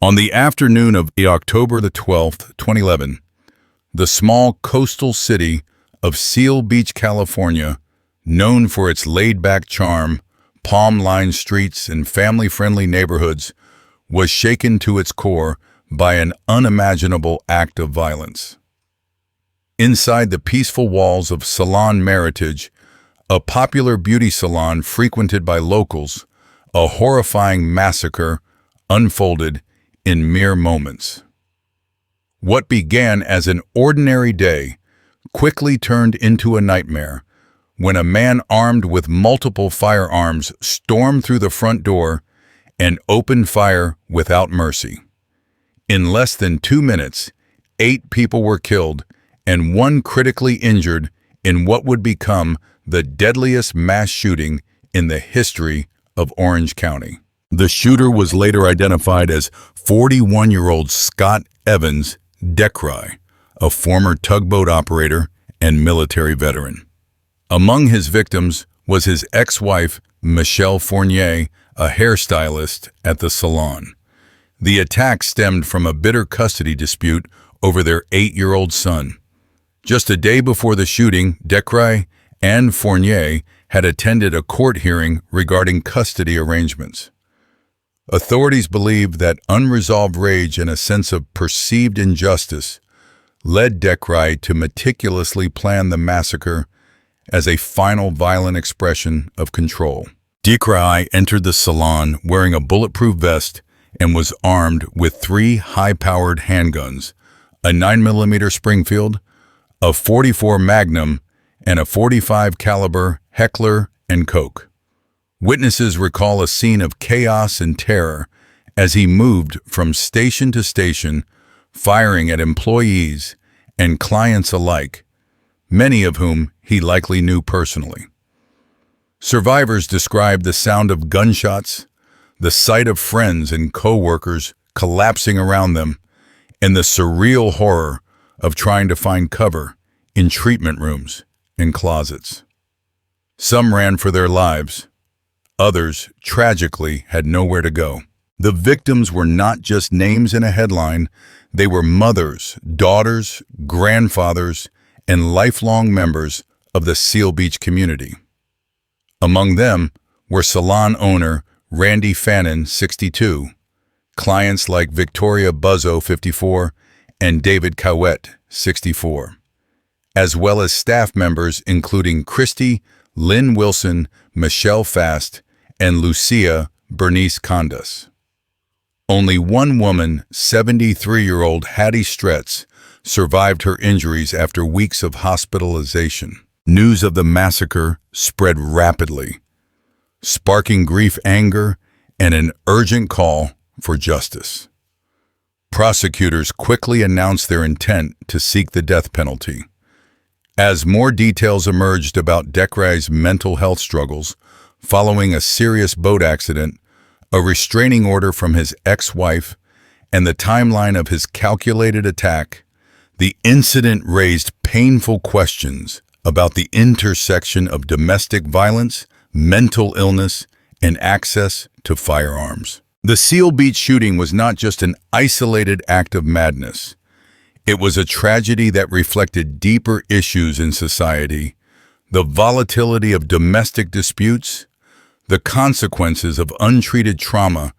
On the afternoon of October the 12th, 2011, the small coastal city of Seal Beach, California, known for its laid-back charm, palm-lined streets, and family-friendly neighborhoods, was shaken to its core by an unimaginable act of violence. Inside the peaceful walls of Salon Meritage, a popular beauty salon frequented by locals, a horrifying massacre unfolded in mere moments. What began as an ordinary day quickly turned into a nightmare when a man armed with multiple firearms stormed through the front door and opened fire without mercy. In less than 2 minutes, 8 people were killed and 1 critically injured in what would become the deadliest mass shooting in the history of Orange County. The shooter was later identified as 41-year-old Scott Evans Dekrai, a former tugboat operator and military veteran. Among his victims was his ex-wife, Michelle Fournier, a hairstylist at the salon. The attack stemmed from a bitter custody dispute over their 8-year-old son. Just a day before the shooting, Dekrai and Fournier had attended a court hearing regarding custody arrangements. Authorities believed that unresolved rage and a sense of perceived injustice led Dekrai to meticulously plan the massacre as a final violent expression of control. Dekrai entered the salon wearing a bulletproof vest and was armed with 3 high-powered handguns, a 9mm Springfield, a .44 Magnum, and a .45 caliber Heckler & Koch. Witnesses recall a scene of chaos and terror as he moved from station to station, firing at employees and clients alike, many of whom he likely knew personally. Survivors described the sound of gunshots, the sight of friends and co-workers collapsing around them, and the surreal horror of trying to find cover in treatment rooms and closets. Some ran for their lives. Others, tragically, had nowhere to go. The victims were not just names in a headline. They were mothers, daughters, grandfathers, and lifelong members of the Seal Beach community. Among them were salon owner Randy Fannin, 62, clients like Victoria Buzzo, 54, and David Cowett, 64, as well as staff members including Christy Lynn Wilson, Michelle Fast, and Lucia Bernice Condas. Only one woman, 73-year-old Hattie Stretz, survived her injuries after weeks of hospitalization. News of the massacre spread rapidly, sparking grief, anger, and an urgent call for justice. Prosecutors quickly announced their intent to seek the death penalty. As more details emerged about Dekrai's mental health struggles following a serious boat accident, a restraining order from his ex-wife, and the timeline of his calculated attack, the incident raised painful questions about the intersection of domestic violence, mental illness, and access to firearms. The Seal Beach shooting was not just an isolated act of madness. It was a tragedy that reflected deeper issues in society, the volatility of domestic disputes, the consequences of untreated trauma,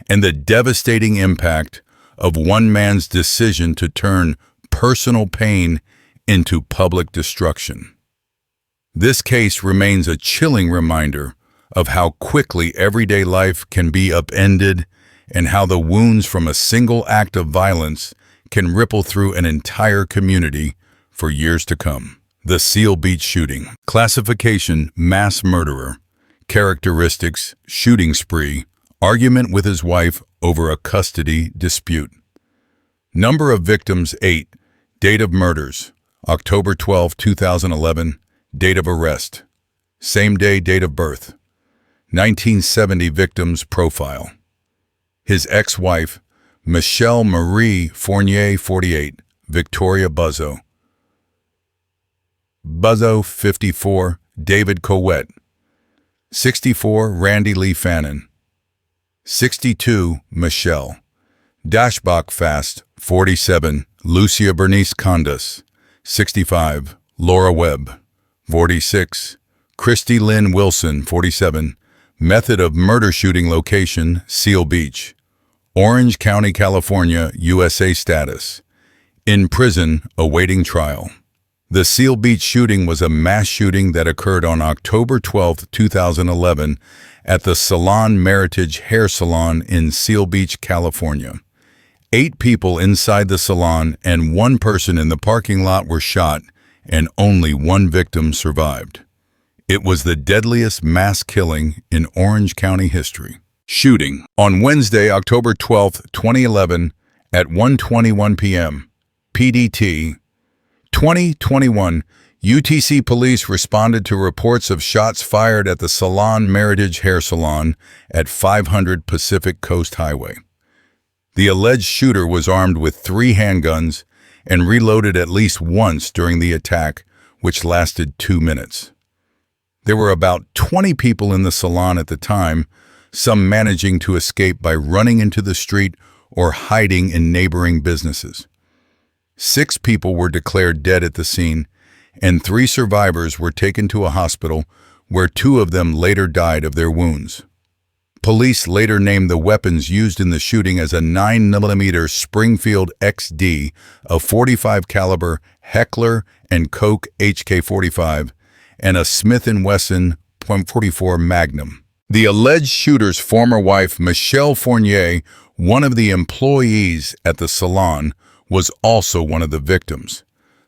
and the devastating impact of one man's decision to turn personal pain into public destruction. This case remains a chilling reminder of how quickly everyday life can be upended and how the wounds from a single act of violence can ripple through an entire community for years to come. The Seal Beach shooting. Classification: mass murderer. Characteristics: shooting spree. Argument with his wife over a custody dispute. Number of victims: 8. Date of murders: October 12, 2011. Date of arrest: same day date of birth. 1970 victims profile. His ex-wife, Michelle Marie Fournier, 48, Victoria Buzzo. Buzzo, 54, David Cowett. 64, Randy Lee Fannin. 62, Michelle. Dashbach Fast, 47, Lucia Bernice Condas, 65, Laura Webb, 46, Christy Lynn Wilson, 47, method of murder shooting location, Seal Beach, Orange County, California, USA status, in prison awaiting trial. The Seal Beach shooting was a mass shooting that occurred on October 12, 2011 at the Salon Meritage Hair Salon in Seal Beach, California. 8 people inside the salon and 1 person in the parking lot were shot, and only 1 victim survived. It was the deadliest mass killing in Orange County history. Shooting. On Wednesday, October 12, 2011, at 1:21 p.m. PDT, 2021, UTC police responded to reports of shots fired at the Salon Meritage Hair Salon at 500 Pacific Coast Highway. The alleged shooter was armed with 3 handguns and reloaded at least once during the attack, which lasted 2 minutes. There were about 20 people in the salon at the time, some managing to escape by running into the street or hiding in neighboring businesses. 6 people were declared dead at the scene, and 3 survivors were taken to a hospital where 2 of them later died of their wounds. Police later named the weapons used in the shooting as a 9mm Springfield XD, a .45 caliber Heckler & Koch HK-45, and a Smith & Wesson .44 Magnum. The alleged shooter's former wife, Michelle Fournier, one of the employees at the salon, was also one of the victims.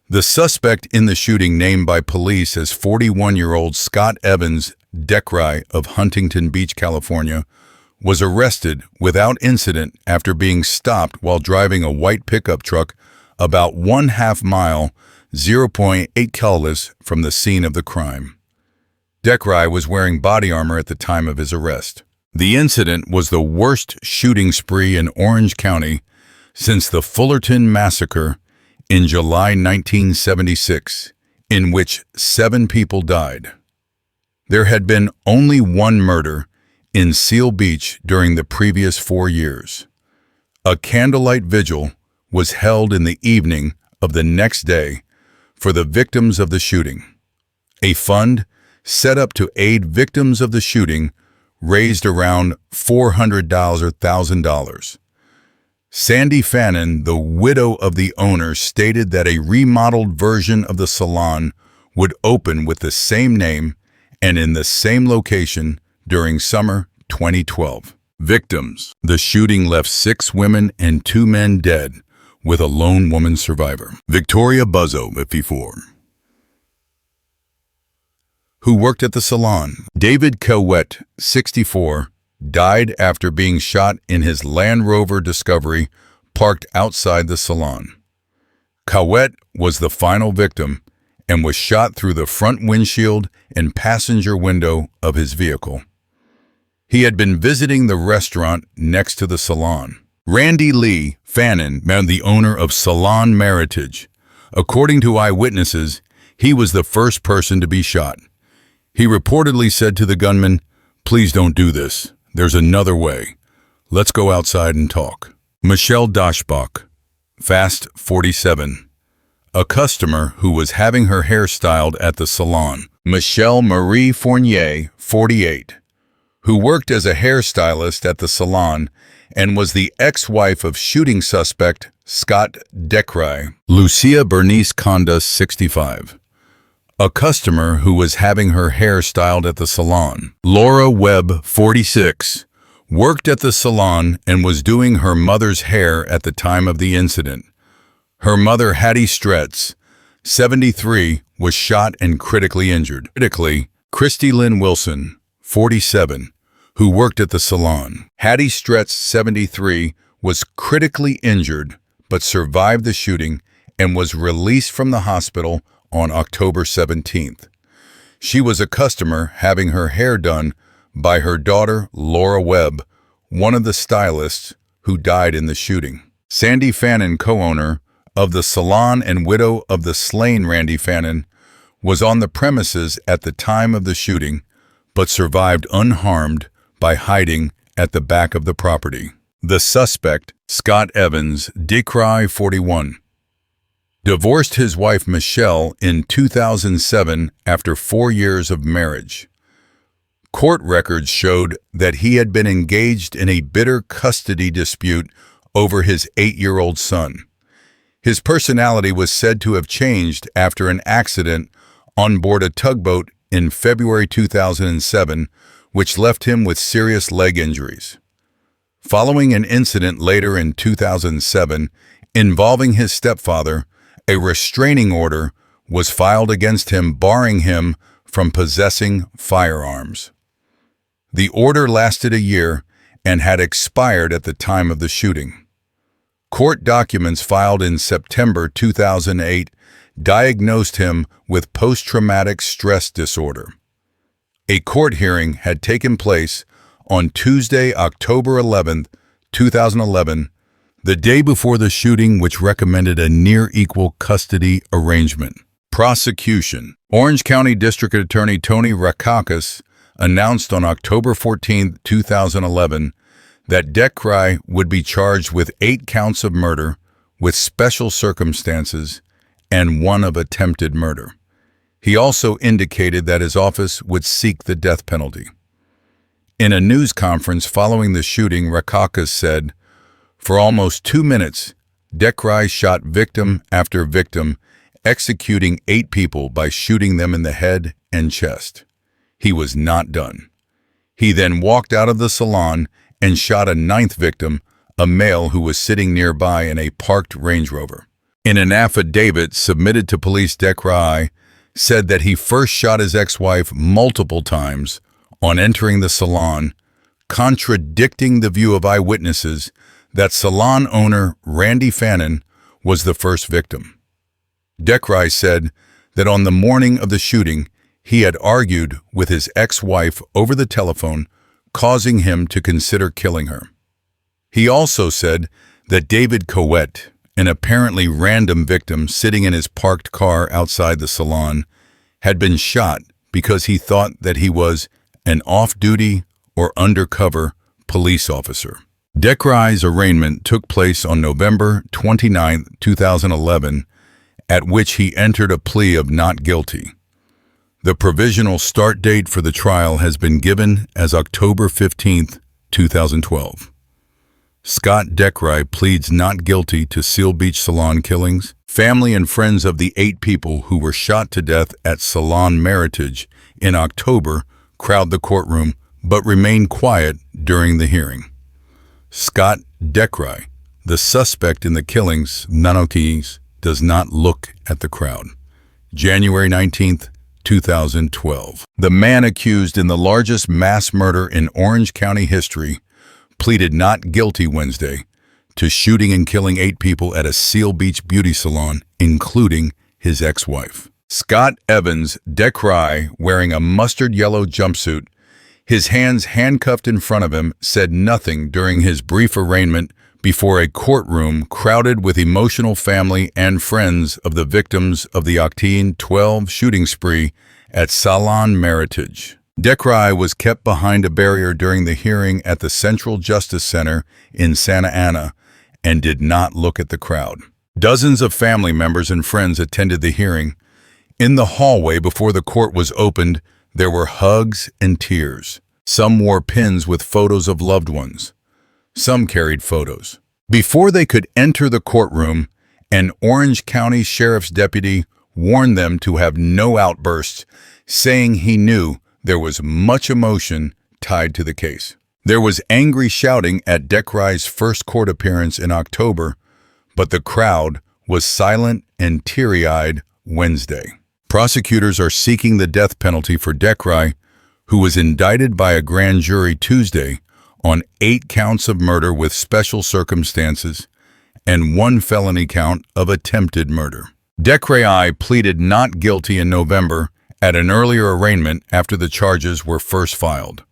The suspect in the shooting, named by police as 41-year-old Scott Evans Decry of Huntington Beach, California, was arrested without incident after being stopped while driving a white pickup truck about 1/2 mile, 0.8 kilometers from the scene of the crime. Decry was wearing body armor at the time of his arrest. The incident was the worst shooting spree in Orange County since the Fullerton Massacre in July 1976, in which 7 people died. There had been only 1 murder in Seal Beach during the previous 4 years. A candlelight vigil was held in the evening of the next day for the victims of the shooting. A fund set up to aid victims of the shooting raised around $400,000. Sandy Fannin, the widow of the owner, stated that a remodeled version of the salon would open with the same name and in the same location during summer 2012. Victims. The shooting left 6 women and 2 men dead, with a lone woman survivor. Victoria Buzzo, 54, who worked at the salon. David Cowett, 64, died after being shot in his Land Rover Discovery parked outside the salon. Cowett was the final victim and was shot through the front windshield and passenger window of his vehicle. He had been visiting the restaurant next to the salon. Randy Lee Fannin, the owner of Salon Meritage. According to eyewitnesses, he was the first person to be shot. He reportedly said to the gunman, "Please don't do this. There's another way. Let's go outside and talk." Michelle Dashbach, Fast 47, a customer who was having her hair styled at the salon. Michelle Marie Fournier, 48, who worked as a hairstylist at the salon and was the ex-wife of shooting suspect Scott Decry. Lucia Bernice Condas, 65, a customer who was having her hair styled at the salon. Laura Webb, 46, worked at the salon and was doing her mother's hair at the time of the incident. Her mother, Hattie Stretz, 73, was shot and critically injured. Christy Lynn Wilson, 47, who worked at the salon. Hattie Stretz, 73, was critically injured but survived the shooting and was released from the hospital on October 17th. She was a customer having her hair done by her daughter, Laura Webb, one of the stylists who died in the shooting. Sandy Fannin, co-owner of the salon and widow of the slain Randy Fannin, was on the premises at the time of the shooting, but survived unharmed by hiding at the back of the property. The suspect, Scott Evans, Decry 41, divorced his wife Michelle in 2007 after 4 years of marriage. Court records showed that he had been engaged in a bitter custody dispute over his 8-year-old son. His personality was said to have changed after an accident on board a tugboat in February 2007, which left him with serious leg injuries. Following an incident later in 2007 involving his stepfather, a restraining order was filed against him, barring him from possessing firearms. The order lasted a year and had expired at the time of the shooting. Court documents filed in September 2008 diagnosed him with post-traumatic stress disorder. A court hearing had taken place on Tuesday, October 11, 2011, the day before the shooting, which recommended a near-equal custody arrangement. Prosecution. Orange County District Attorney Tony Rakakis announced on October 14, 2011, that Decry would be charged with 8 counts of murder with special circumstances and 1 of attempted murder. He also indicated that his office would seek the death penalty. In a news conference following the shooting, Rakakis said, "For almost 2 minutes, Decry shot victim after victim, executing 8 people by shooting them in the head and chest. He was not done. He then walked out of the salon and shot a 9th victim, a male who was sitting nearby in a parked Range Rover." In an affidavit submitted to police, Decry said that he first shot his ex-wife multiple times on entering the salon, contradicting the view of eyewitnesses that salon owner Randy Fannin was the first victim. Decry said that on the morning of the shooting, he had argued with his ex-wife over the telephone, causing him to consider killing her. He also said that David Coet, an apparently random victim sitting in his parked car outside the salon, had been shot because he thought that he was an off-duty or undercover police officer. Decry's arraignment took place on November 29, 2011, at which he entered a plea of not guilty. The provisional start date for the trial has been given as October 15, 2012. Scott Decry pleads not guilty to Seal Beach Salon killings. Family and friends of the 8 people who were shot to death at Salon Meritage in October crowd the courtroom but remain quiet during the hearing. Scott Decry, the suspect in the killings, Nanokis, does not look at the crowd. January 19, 2012. The man accused in the largest mass murder in Orange County history pleaded not guilty Wednesday to shooting and killing 8 people at a Seal Beach beauty salon, including his ex-wife. Scott Evans Decry, wearing a mustard yellow jumpsuit, his hands handcuffed in front of him, said nothing during his brief arraignment before a courtroom crowded with emotional family and friends of the victims of the October 12 shooting spree at Salon Meritage. Decry was kept behind a barrier during the hearing at the Central Justice Center in Santa Ana and did not look at the crowd. Dozens of family members and friends attended the hearing. In the hallway before the court was opened, there were hugs and tears. Some wore pins with photos of loved ones. Some carried photos. Before they could enter the courtroom, an Orange County Sheriff's deputy warned them to have no outbursts, saying he knew there was much emotion tied to the case. There was angry shouting at Decry's first court appearance in October, but the crowd was silent and teary-eyed Wednesday. Prosecutors are seeking the death penalty for Decry, who was indicted by a grand jury Tuesday on 8 counts of murder with special circumstances and 1 felony count of attempted murder. Decry pleaded not guilty in November at an earlier arraignment after the charges were first filed.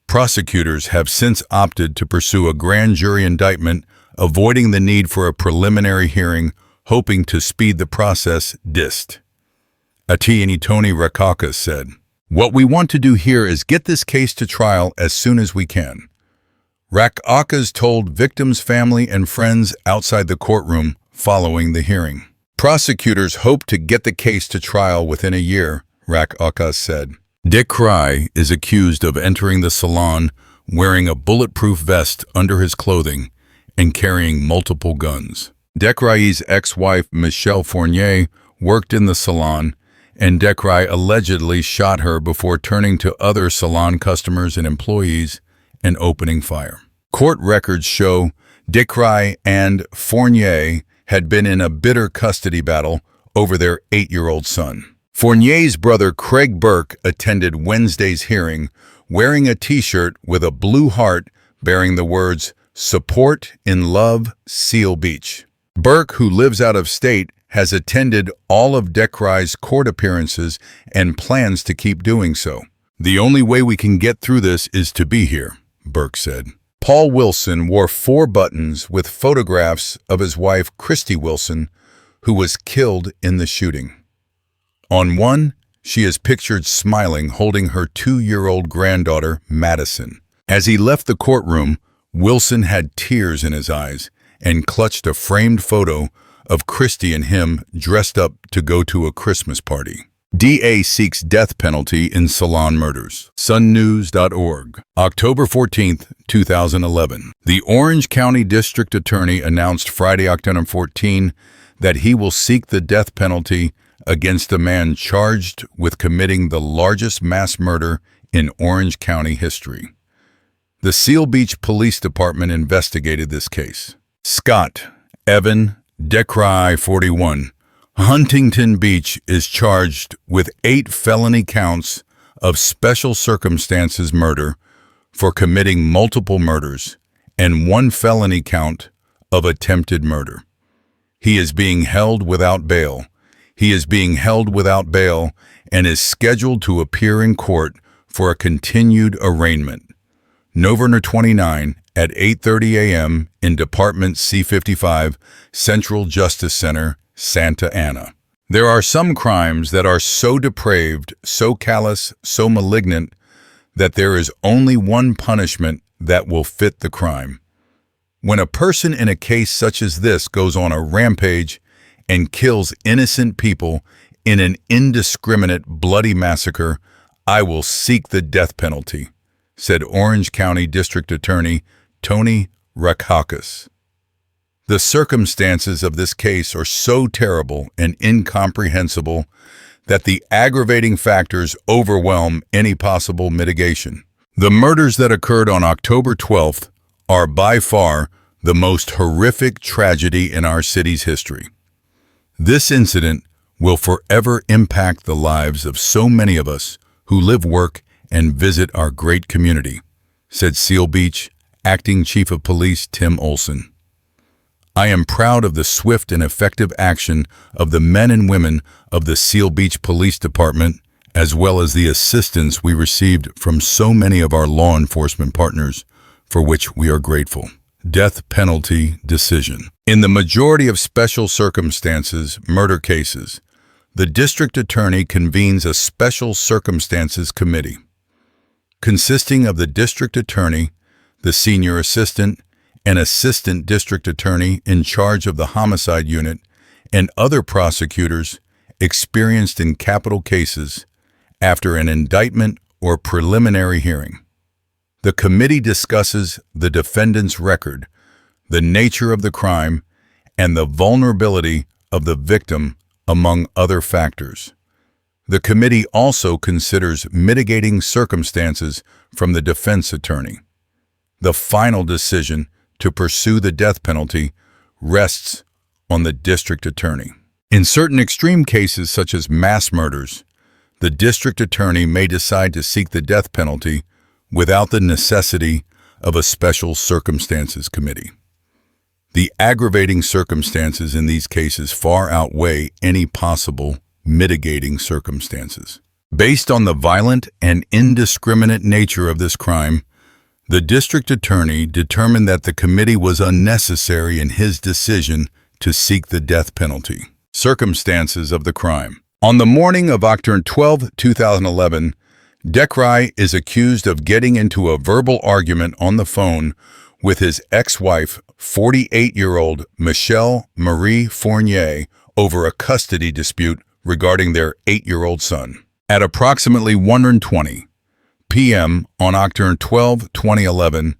Prosecutors have since opted to pursue a grand jury indictment, avoiding the need for a preliminary hearing, hoping to speed the process. Attorney Tony Rakakis said, "What we want to do here is get this case to trial as soon as we can. Rakakas told victims' family and friends outside the courtroom following the hearing. Prosecutors hope to get the case to trial within a year, Rakakas said. Dekrai is accused of entering the salon wearing a bulletproof vest under his clothing and carrying multiple guns. Dekrai's ex-wife, Michelle Fournier, worked in the salon, and Dekrai allegedly shot her before turning to other salon customers and employees and opening fire. Court records show Dekrai and Fournier had been in a bitter custody battle over their 8-year-old son. Fournier's brother Craig Burke attended Wednesday's hearing wearing a T-shirt with a blue heart bearing the words, "Support in Love, Seal Beach." Burke, who lives out of state, has attended all of Dekrai's court appearances and plans to keep doing so. "The only way we can get through this is to be here," Burke said. Paul Wilson wore 4 buttons with photographs of his wife, Christy Wilson, who was killed in the shooting. On one, she is pictured smiling, holding her 2-year-old granddaughter, Madison. As he left the courtroom, Wilson had tears in his eyes and clutched a framed photo of Christy and him dressed up to go to a Christmas party. DA seeks death penalty in salon murders. sunnews.org. October 14, 2011. The Orange County District Attorney announced Friday, October 14, that he will seek the death penalty against a man charged with committing the largest mass murder in Orange County history. The Seal Beach Police Department investigated this case. Scott Evan Dekrai, 41, Huntington Beach, is charged with 8 felony counts of special circumstances murder for committing multiple murders and 1 felony count of attempted murder. He is being held without bail. He is being held without bail and is scheduled to appear in court for a continued arraignment. November 29 at 8:30 a.m. in Department C55, Central Justice Center, Santa Ana. There are some crimes that are so depraved, so callous, so malignant, that there is only one punishment that will fit the crime. When a person in a case such as this goes on a rampage and kills innocent people in an indiscriminate, bloody massacre, I will seek the death penalty, said Orange County District Attorney Tony Rakakas. The circumstances of this case are so terrible and incomprehensible that the aggravating factors overwhelm any possible mitigation. The murders that occurred on October 12th are by far the most horrific tragedy in our city's history. This incident will forever impact the lives of so many of us who live, work, and visit our great community, said Seal Beach Acting Chief of Police Tim Olson. I am proud of the swift and effective action of the men and women of the Seal Beach Police Department, as well as the assistance we received from so many of our law enforcement partners, for which we are grateful. Death penalty decision. In the majority of special circumstances murder cases, the district attorney convenes a special circumstances committee, consisting of the district attorney, the senior assistant, an assistant district attorney in charge of the homicide unit, and other prosecutors experienced in capital cases after an indictment or preliminary hearing. The committee discusses the defendant's record, the nature of the crime, and the vulnerability of the victim, among other factors. The committee also considers mitigating circumstances from the defense attorney. The final decision to pursue the death penalty rests on the district attorney. In certain extreme cases such as mass murders, the district attorney may decide to seek the death penalty without the necessity of a special circumstances committee. The aggravating circumstances in these cases far outweigh any possible mitigating circumstances. Based on the violent and indiscriminate nature of this crime, the district attorney determined that the committee was unnecessary in his decision to seek the death penalty. Circumstances of the crime. On the morning of October 12, 2011, Dekrai is accused of getting into a verbal argument on the phone with his ex-wife, 48-year-old Michelle Marie Fournier, over a custody dispute regarding their 8-year-old son. At approximately 1:20 p.m. on October 12, 2011,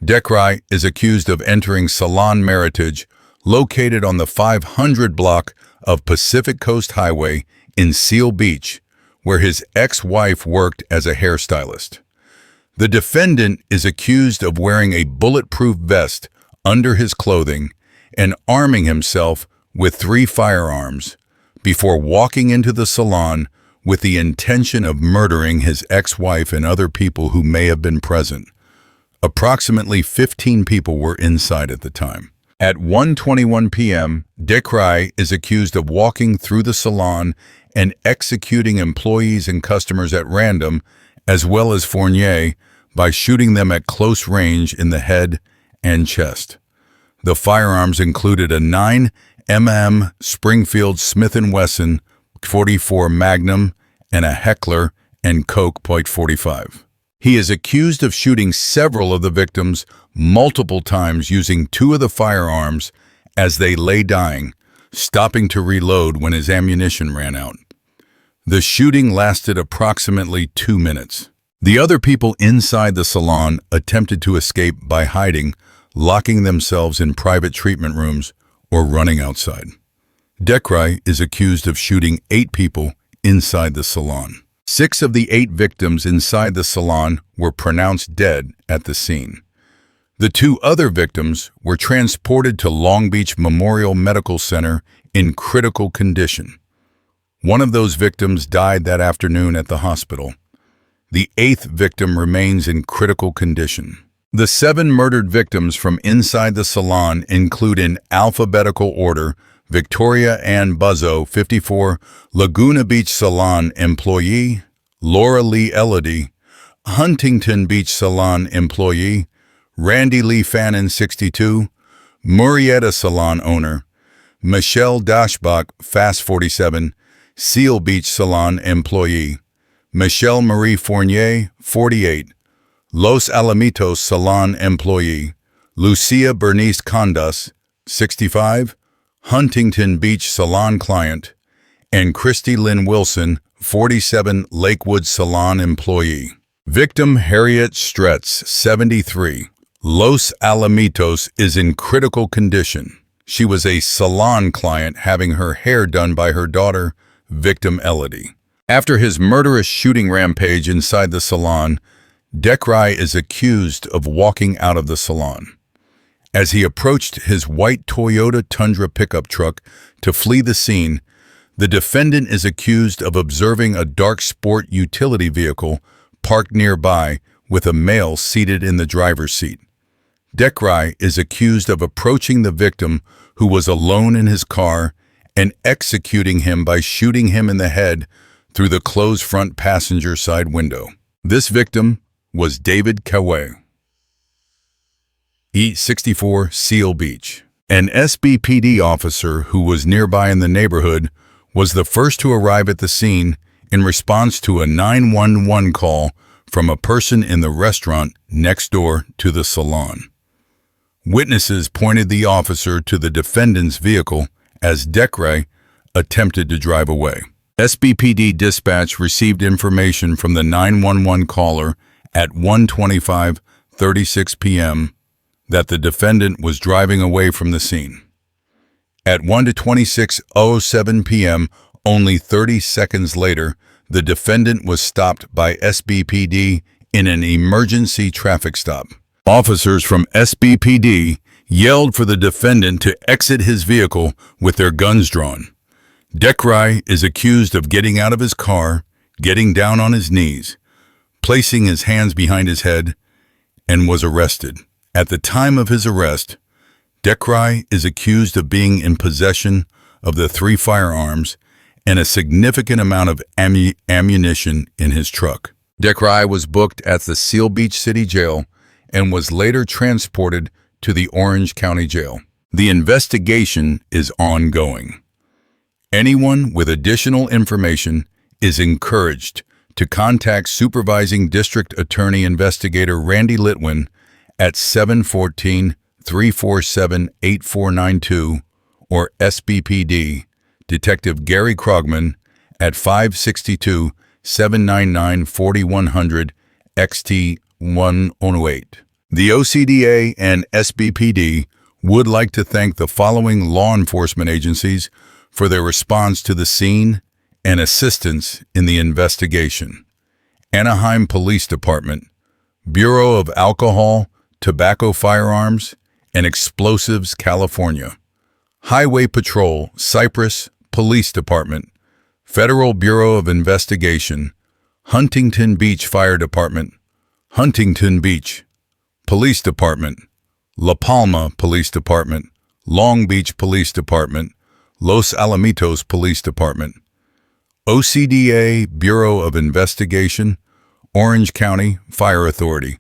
Dekrai is accused of entering Salon Meritage, located on the 500 block of Pacific Coast Highway in Seal Beach, where his ex-wife worked as a hairstylist. The defendant is accused of wearing a bulletproof vest under his clothing and arming himself with 3 firearms before walking into the salon with the intention of murdering his ex-wife and other people who may have been present. Approximately 15 people were inside at the time. At 1:21 p.m., Dekrai is accused of walking through the salon and executing employees and customers at random, as well as Fournier, by shooting them at close range in the head and chest. The firearms included a 9mm Springfield Smith & Wesson .44 Magnum and a Heckler & Koch .45. He is accused of shooting several of the victims multiple times using 2 of the firearms as they lay dying, stopping to reload when his ammunition ran out. The shooting lasted approximately 2 minutes. The other people inside the salon attempted to escape by hiding, locking themselves in private treatment rooms, or running outside. Dekrai is accused of shooting 8 people inside the salon. 6 of the 8 victims inside the salon were pronounced dead at the scene. The 2 other victims were transported to Long Beach Memorial Medical Center in critical condition. One of those victims died that afternoon at the hospital. The 8th victim remains in critical condition. The 7 murdered victims from inside the salon include, in alphabetical order, Victoria Ann Buzzo, 54, Laguna Beach Salon employee; Laura Lee Elodie, Huntington Beach Salon employee; Randy Lee Fannin, 62, Murrieta Salon owner; Michelle Dashbach, Fast 47, Seal Beach Salon employee; Michelle Marie Fournier, 48, Los Alamitos Salon employee; Lucia Bernice Condas, 65, Huntington Beach Salon client; and Christy Lynn Wilson, 47, Lakewood Salon employee. Victim Harriet Stretz, 73, Los Alamitos, is in critical condition. She was a salon client having her hair done by her daughter, victim Elodie. After his murderous shooting rampage inside the salon, Dekrai is accused of walking out of the salon. As he approached his white Toyota Tundra pickup truck to flee the scene, the defendant is accused of observing a dark sport utility vehicle parked nearby with a male seated in the driver's seat. Dekrai is accused of approaching the victim, who was alone in his car, and executing him by shooting him in the head through the closed front passenger side window. This victim was David Kawe, 64, Seal Beach. An SBPD officer who was nearby in the neighborhood was the first to arrive at the scene in response to a 911 call from a person in the restaurant next door to the salon. Witnesses pointed the officer to the defendant's vehicle as Dekrai attempted to drive away. SBPD dispatch received information from the 911 caller at 1:25:36 p.m. that the defendant was driving away from the scene. At 1:26:07 p.m., only 30 seconds later, the defendant was stopped by SBPD in an emergency traffic stop. Officers from SBPD yelled for the defendant to exit his vehicle with their guns drawn. Dekrai is accused of getting out of his car, getting down on his knees, placing his hands behind his head, and was arrested. At the time of his arrest, Dekrai is accused of being in possession of the 3 firearms and a significant amount of ammunition in his truck. Dekrai was booked at the Seal Beach City Jail and was later transported to the Orange County Jail. The investigation is ongoing. Anyone with additional information is encouraged to contact Supervising District Attorney Investigator Randy Litwin at 714-347-8492 or SBPD, Detective Gary Krogman at 562-799-4100 XT 108. The OCDA and SBPD would like to thank the following law enforcement agencies for their response to the scene and assistance in the investigation: Anaheim Police Department, Bureau of Alcohol, Tobacco, Firearms, and Explosives, California; Highway Patrol, Cypress Police Department, Federal Bureau of Investigation, Huntington Beach Fire Department, Huntington Beach Police Department, La Palma Police Department, Long Beach Police Department, Los Alamitos Police Department; OCDA Bureau of Investigation, Orange County Fire Authority,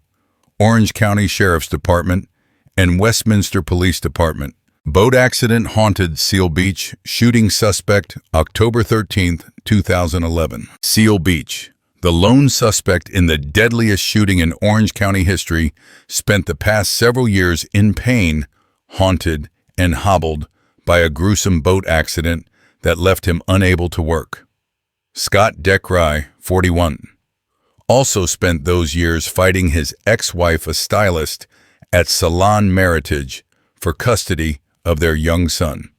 Orange County Sheriff's Department, and Westminster Police Department. Boat accident haunted Seal Beach, shooting suspect October 13, 2011. Seal Beach. The lone suspect in the deadliest shooting in Orange County history spent the past several years in pain, haunted, and hobbled by a gruesome boat accident that left him unable to work. Scott Deckry, 41, also spent those years fighting his ex-wife, a stylist, at Salon Meritage for custody of their young son.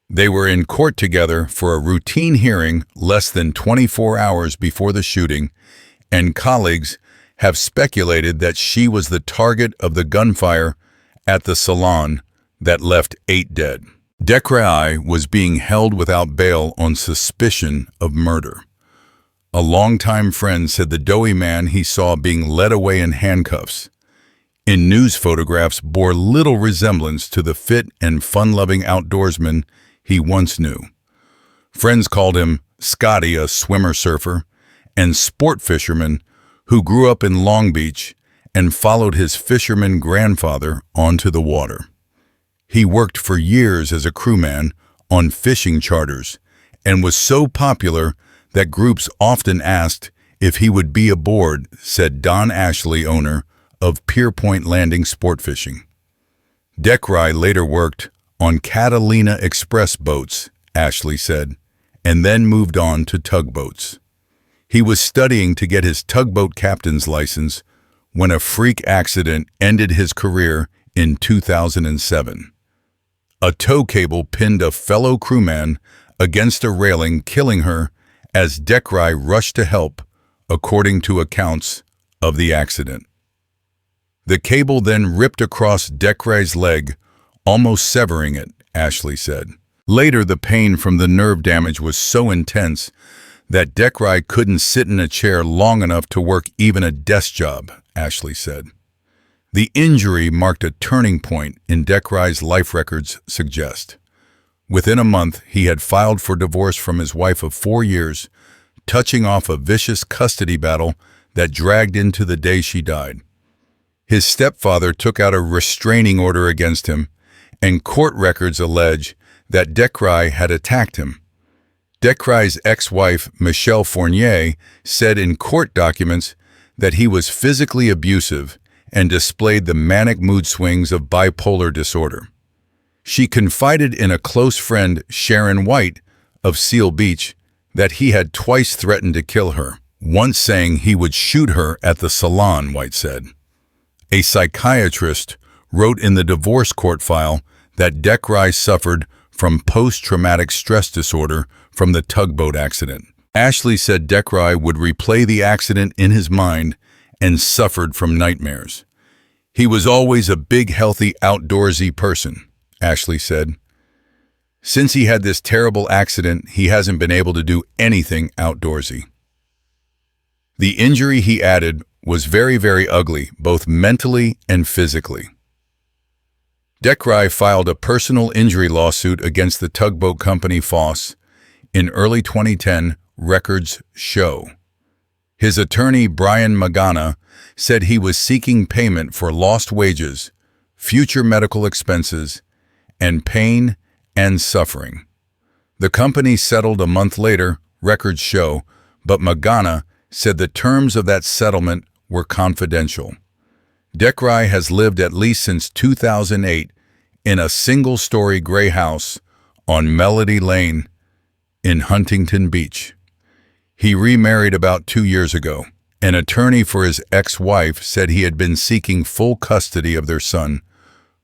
They were in court together for a routine hearing less than 24 hours before the shooting, and colleagues have speculated that she was the target of the gunfire at the salon that left 8 dead. Deckry was being held without bail on suspicion of murder. A longtime friend said the doughy man he saw being led away in handcuffs in news photographs bore little resemblance to the fit and fun-loving outdoorsman he once knew. Friends called him Scotty, a swimmer-surfer, and sport fisherman who grew up in Long Beach and followed his fisherman grandfather onto the water. He worked for years as a crewman on fishing charters and was so popular that groups often asked if he would be aboard, said Don Ashley, owner of Pierpoint Landing Sport Fishing. Deckry later worked on Catalina Express boats, Ashley said, and then moved on to tugboats. He was studying to get his tugboat captain's license when a freak accident ended his career in 2007. A tow cable pinned a fellow crewman against a railing, killing her as Deckry rushed to help, according to accounts of the accident. The cable then ripped across Deckry's leg, almost severing it, Ashley said. Later, the pain from the nerve damage was so intense that Deckry couldn't sit in a chair long enough to work even a desk job, Ashley said. The injury marked a turning point in Deckry's life, records suggest. Within a month, he had filed for divorce from his wife of 4 years, touching off a vicious custody battle that dragged into the day she died. His stepfather took out a restraining order against him, and court records allege that Deckry had attacked him. Deckry's ex-wife, Michelle Fournier, said in court documents that he was physically abusive and displayed the manic mood swings of bipolar disorder. She confided in a close friend, Sharon White, of Seal Beach, that he had twice threatened to kill her, once saying he would shoot her at the salon, White said. A psychiatrist wrote in the divorce court file that Deckry suffered from post-traumatic stress disorder from the tugboat accident. Ashley said Deckry would replay the accident in his mind and suffered from nightmares. He was always a big, healthy, outdoorsy person, Ashley said. Since he had this terrible accident, he hasn't been able to do anything outdoorsy. The injury, he added, was very, very ugly, both mentally and physically. Deckry filed a personal injury lawsuit against the tugboat company Foss in early 2010, records show. His attorney, Brian Magana, said he was seeking payment for lost wages, future medical expenses, and pain and suffering. The company settled a month later, records show, but Magana said the terms of that settlement were confidential. Dekrai has lived at least since 2008 in a single-story gray house on Melody Lane in Huntington Beach. He remarried about 2 years ago. An attorney for his ex-wife said he had been seeking full custody of their son,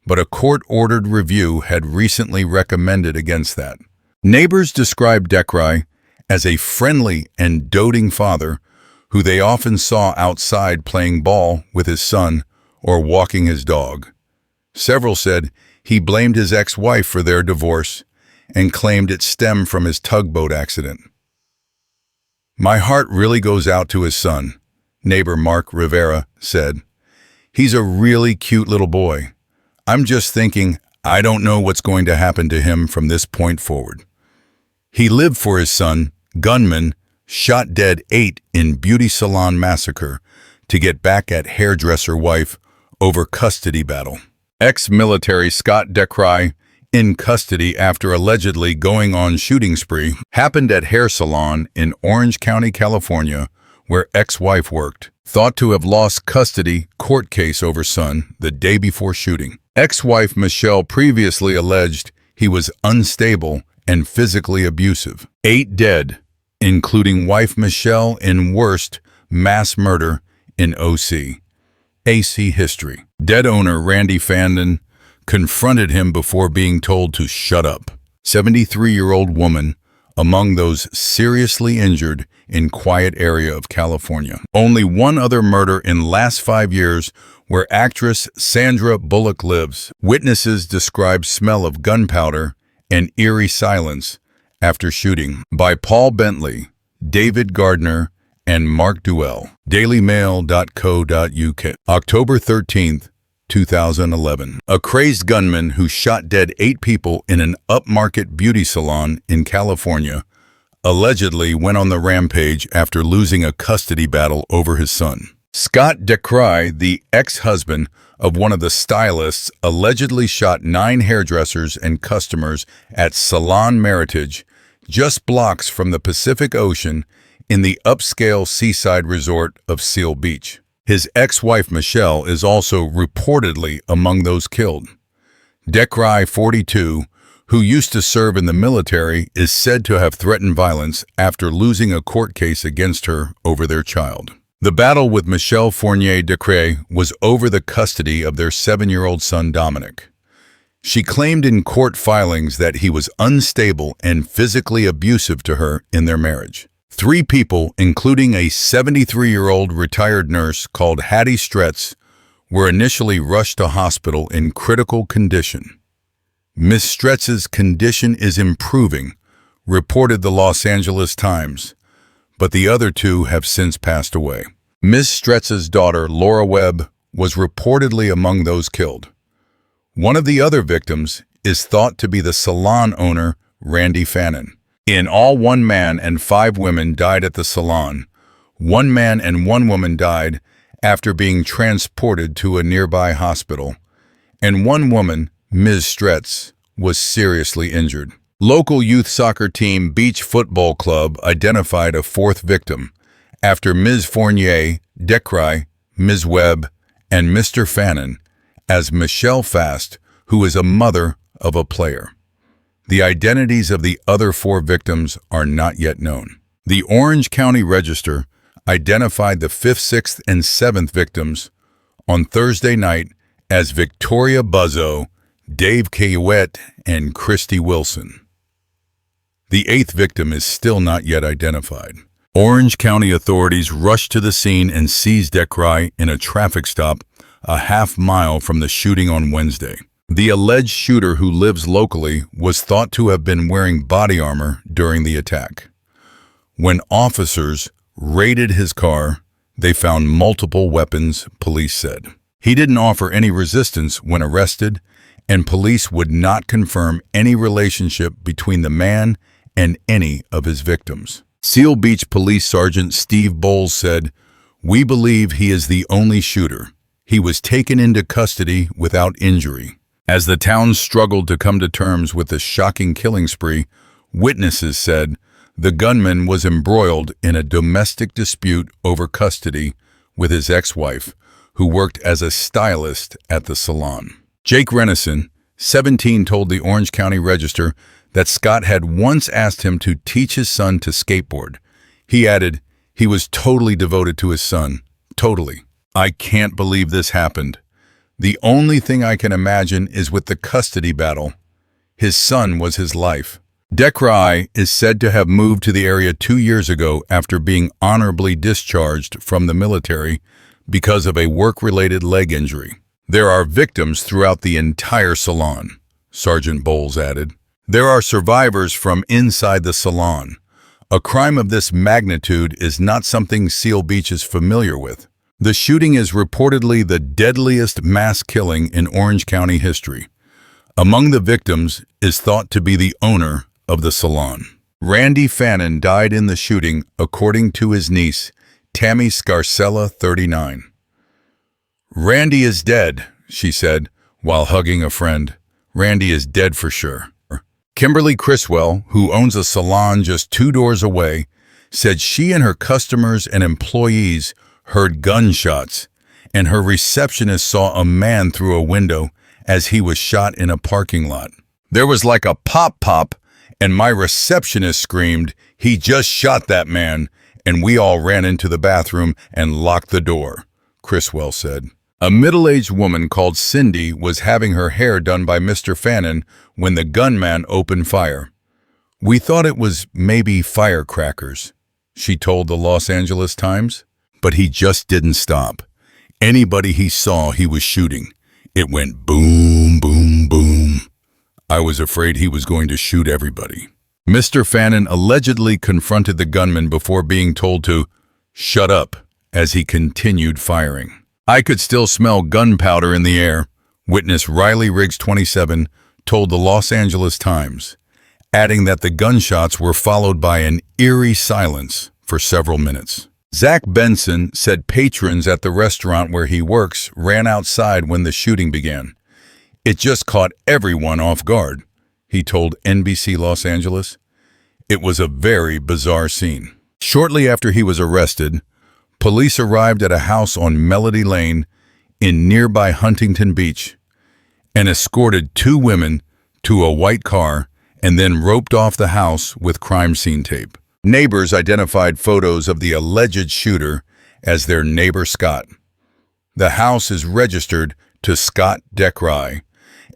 but a court-ordered review had recently recommended against that. Neighbors described Dekrai as a friendly and doting father who they often saw outside playing ball with his son or walking his dog. Several said he blamed his ex-wife for their divorce and claimed it stemmed from his tugboat accident. "My heart really goes out to his son," neighbor Mark Rivera said. "He's a really cute little boy. I'm just thinking, I don't know what's going to happen to him from this point forward." He lived for his son, gunman, shot dead 8 in beauty salon massacre to get back at hairdresser wife over custody battle. Ex-military Scott Dekrai, in custody after allegedly going on shooting spree, happened at hair salon in Orange County, California, where ex-wife worked. Thought to have lost custody, court case over son the day before shooting. Ex-wife Michelle previously alleged he was unstable and physically abusive. 8 dead, including wife Michelle in worst mass murder in AC history. Dead owner Randy Fandon confronted him before being told to shut up. 73-year-old woman among those seriously injured in quiet area of California. Only one other murder in last 5 years where actress Sandra Bullock lives. Witnesses describe smell of gunpowder and eerie silence after shooting. By Paul Bentley, David Gardner, and Mark Duell. dailymail.co.uk. October 13th, 2011. A crazed gunman who shot dead 8 people in an upmarket beauty salon in California allegedly went on the rampage after losing a custody battle over his son. Scott Dekrai, the ex-husband of one of the stylists, allegedly shot 9 hairdressers and customers at Salon Meritage, just blocks from the Pacific Ocean in the upscale seaside resort of Seal Beach. His ex-wife Michelle is also reportedly among those killed. Dekrai, 42, who used to serve in the military, is said to have threatened violence after losing a court case against her over their child. The battle with Michelle Fournier Dekrai was over the custody of their 7-year-old son Dominic. She claimed in court filings that he was unstable and physically abusive to her in their marriage. 3 people, including a 73-year-old retired nurse called Hattie Stretz, were initially rushed to hospital in critical condition. Ms. Stretz's condition is improving, reported the Los Angeles Times, but the other 2 have since passed away. Ms. Stretz's daughter, Laura Webb, was reportedly among those killed. One of the other victims is thought to be the salon owner, Randy Fandon. In all, 1 man and 5 women died at the salon. 1 man and 1 woman died after being transported to a nearby hospital, and 1 woman, Ms. Stretz, was seriously injured. Local youth soccer team Beach Football Club identified a 4th victim after Ms. Fournier, Dekrai, Ms. Webb, and Mr. Fandon as Michelle Fast, who is a mother of a player. The identities of the other 4 victims are not yet known. The Orange County Register identified the 5th, 6th, and 7th victims on Thursday night as Victoria Buzzo, Dave Kayouette, and Christy Wilson. The 8th victim is still not yet identified. Orange County authorities rushed to the scene and seized Dekrai in a traffic stop a half-mile from the shooting on Wednesday. The alleged shooter, who lives locally, was thought to have been wearing body armor during the attack. When officers raided his car, they found multiple weapons, police said. He didn't offer any resistance when arrested, and police would not confirm any relationship between the man and any of his victims. Seal Beach Police Sergeant Steve Bowles said, "We believe he is the only shooter. He was taken into custody without injury." As the town struggled to come to terms with the shocking killing spree, witnesses said The gunman was embroiled in a domestic dispute over custody with his ex-wife, who worked as a stylist at the salon. Jake Renison, 17, told the Orange County Register that Scott had once asked him to teach his son to skateboard. He added, "He was totally devoted to his son. Totally. I can't believe this happened. The only thing I can imagine is with the custody battle. His son was his life." Dekrai is said to have moved to the area 2 years ago after being honorably discharged from the military because of a work-related leg injury. "There are victims throughout the entire salon," Sergeant Bowles added. "There are survivors from inside the salon. A crime of this magnitude is not something Seal Beach is familiar with. The shooting is reportedly the deadliest mass killing in Orange County history. Among the victims is thought to be the owner of the salon. Randy Fannin died in the shooting, according to his niece, Tammy Scarcella, 39. "Randy is dead," she said, while hugging a friend. "Randy is dead for sure." Kimberly Criswell, who owns a salon just 2 doors away, said she and her customers and employees heard gunshots, and her receptionist saw a man through a window as he was shot in a parking lot. "There was like a pop, and my receptionist screamed, 'He just shot that man,' and we all ran into the bathroom and locked the door," Criswell said. A middle-aged woman called Cindy was having her hair done by Mr. Fannin when the gunman opened fire. "We thought it was maybe firecrackers," she told the Los Angeles Times. "But he just didn't stop. Anybody he saw, he was shooting. It went boom, boom, boom. I was afraid he was going to shoot everybody." Mr. Fannin allegedly confronted the gunman before being told to shut up as he continued firing. "I could still smell gunpowder in the air," witness Riley Riggs, 27, told the Los Angeles Times, adding that the gunshots were followed by an eerie silence for several minutes. Zach Benson said patrons at the restaurant where he works ran outside when the shooting began. "It just caught everyone off guard," he told NBC Los Angeles. "It was a very bizarre scene." Shortly after he was arrested, police arrived at a house on Melody Lane in nearby Huntington Beach and escorted 2 women to a white car and then roped off the house with crime scene tape. Neighbors identified photos of the alleged shooter as their neighbor Scott. The house is registered to Scott Dekrai,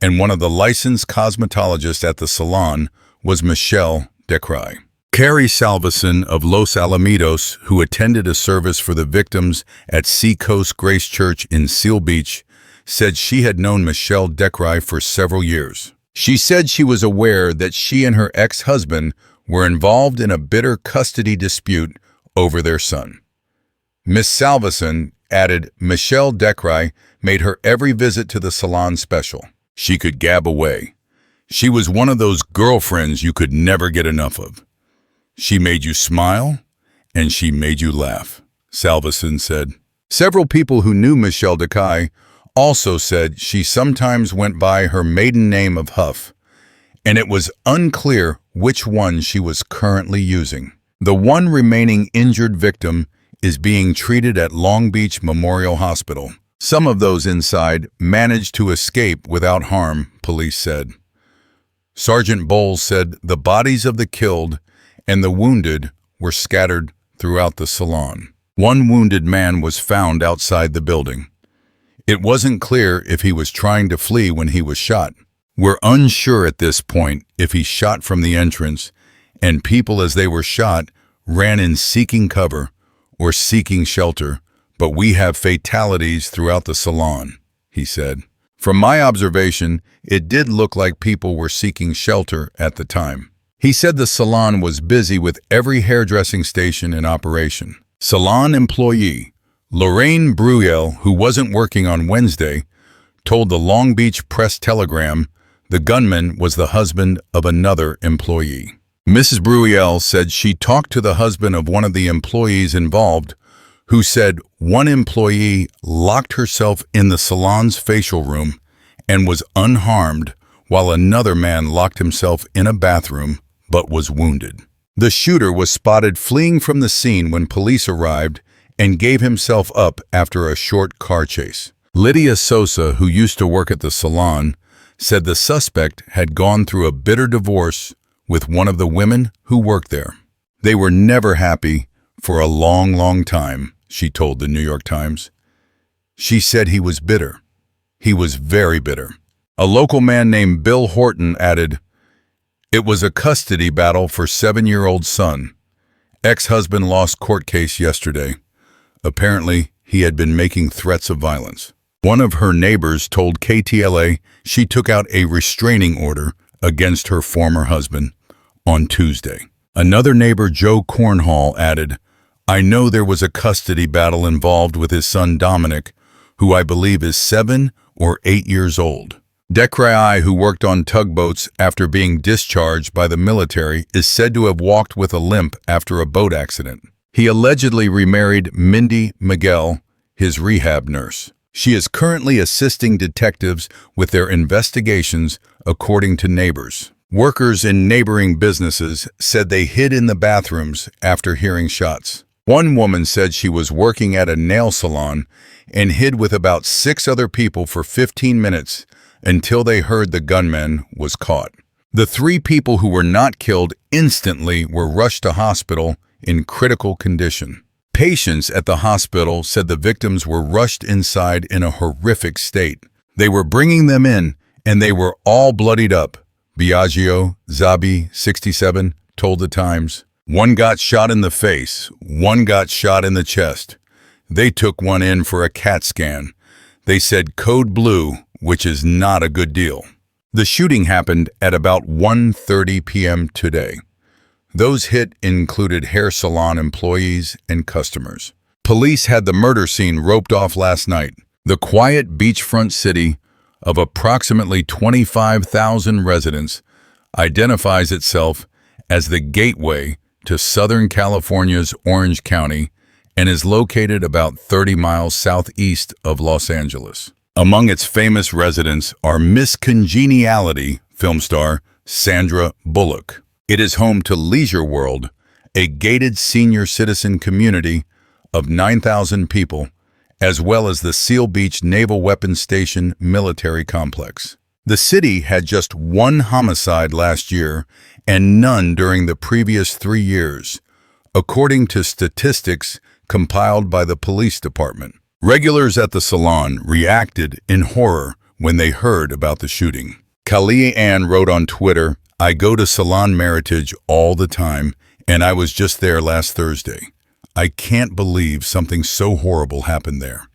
and one of the licensed cosmetologists at the salon was Michelle Dekrai. Carrie Salveson of Los Alamitos, who attended a service for the victims at Seacoast Grace Church in Seal Beach, said she had known Michelle Dekrai for several years. She said she was aware that she and her ex-husband were involved in a bitter custody dispute over their son. Miss Salveson added Michelle Dekrai made her every visit to the salon special. She could gab away. She was one of those girlfriends you could never get enough of. She made you smile, and she made you laugh, Salveson said. Several people who knew Michelle Dekrai also said she sometimes went by her maiden name of Huff, and it was unclear which one she was currently using. The one remaining injured victim is being treated at Long Beach Memorial Hospital. Some of those inside managed to escape without harm, police said. Sergeant Bowles said the bodies of the killed and the wounded were scattered throughout the salon. One wounded man was found outside the building. It wasn't clear if he was trying to flee when he was shot. We're unsure at this point if he shot from the entrance, and people as they were shot ran in seeking cover or seeking shelter, but we have fatalities throughout the salon, he said. From my observation, it did look like people were seeking shelter at the time. He said the salon was busy with every hairdressing station in operation. Salon employee Lorraine Bruyel, who wasn't working on Wednesday, told the Long Beach Press-Telegram the gunman was the husband of another employee. Mrs. Bruyel said she talked to the husband of one of the employees involved, who said one employee locked herself in the salon's facial room and was unharmed, while another man locked himself in a bathroom but was wounded. The shooter was spotted fleeing from the scene when police arrived and gave himself up after a short car chase. Lydia Sosa, who used to work at the salon, said the suspect had gone through a bitter divorce with one of the women who worked there. They were never happy for a long, long time, she told the New York Times. She said he was bitter. He was very bitter. A local man named Bill Horton added, "It was a custody battle for 7-year-old son. Ex-husband lost court case yesterday. Apparently, he had been making threats of violence." One of her neighbors told KTLA she took out a restraining order against her former husband on Tuesday. Another neighbor, Joe Cornhall, added, "I know there was a custody battle involved with his son Dominic, who I believe is 7 or 8 years old." Dekrai, who worked on tugboats after being discharged by the military, is said to have walked with a limp after a boat accident. He allegedly remarried Mindy Miguel, his rehab nurse. She is currently assisting detectives with their investigations, according to neighbors. Workers in neighboring businesses said they hid in the bathrooms after hearing shots. One woman said she was working at a nail salon and hid with about 6 other people for 15 minutes until they heard the gunman was caught. The 3 people who were not killed instantly were rushed to hospital in critical condition. Patients at the hospital said the victims were rushed inside in a horrific state. They were bringing them in, and they were all bloodied up, Biagio Zabi, 67, told the Times. One got shot in the face, one got shot in the chest. They took one in for a CAT scan. They said code blue, which is not a good deal. The shooting happened at about 1:30 p.m. today. Those hit included hair salon employees and customers. Police had the murder scene roped off last night. The quiet beachfront city of approximately 25,000 residents identifies itself as the gateway to Southern California's Orange County and is located about 30 miles southeast of Los Angeles. Among its famous residents are Miss Congeniality film star Sandra Bullock. It is home to Leisure World, a gated senior citizen community of 9,000 people, as well as the Seal Beach Naval Weapons Station military complex. The city had just 1 homicide last year and none during the previous 3 years, according to statistics compiled by the police department. Regulars at the salon reacted in horror when they heard about the shooting. Kalia Ann wrote on Twitter, "I go to Salon Meritage all the time, and I was just there last Thursday. I can't believe something so horrible happened there."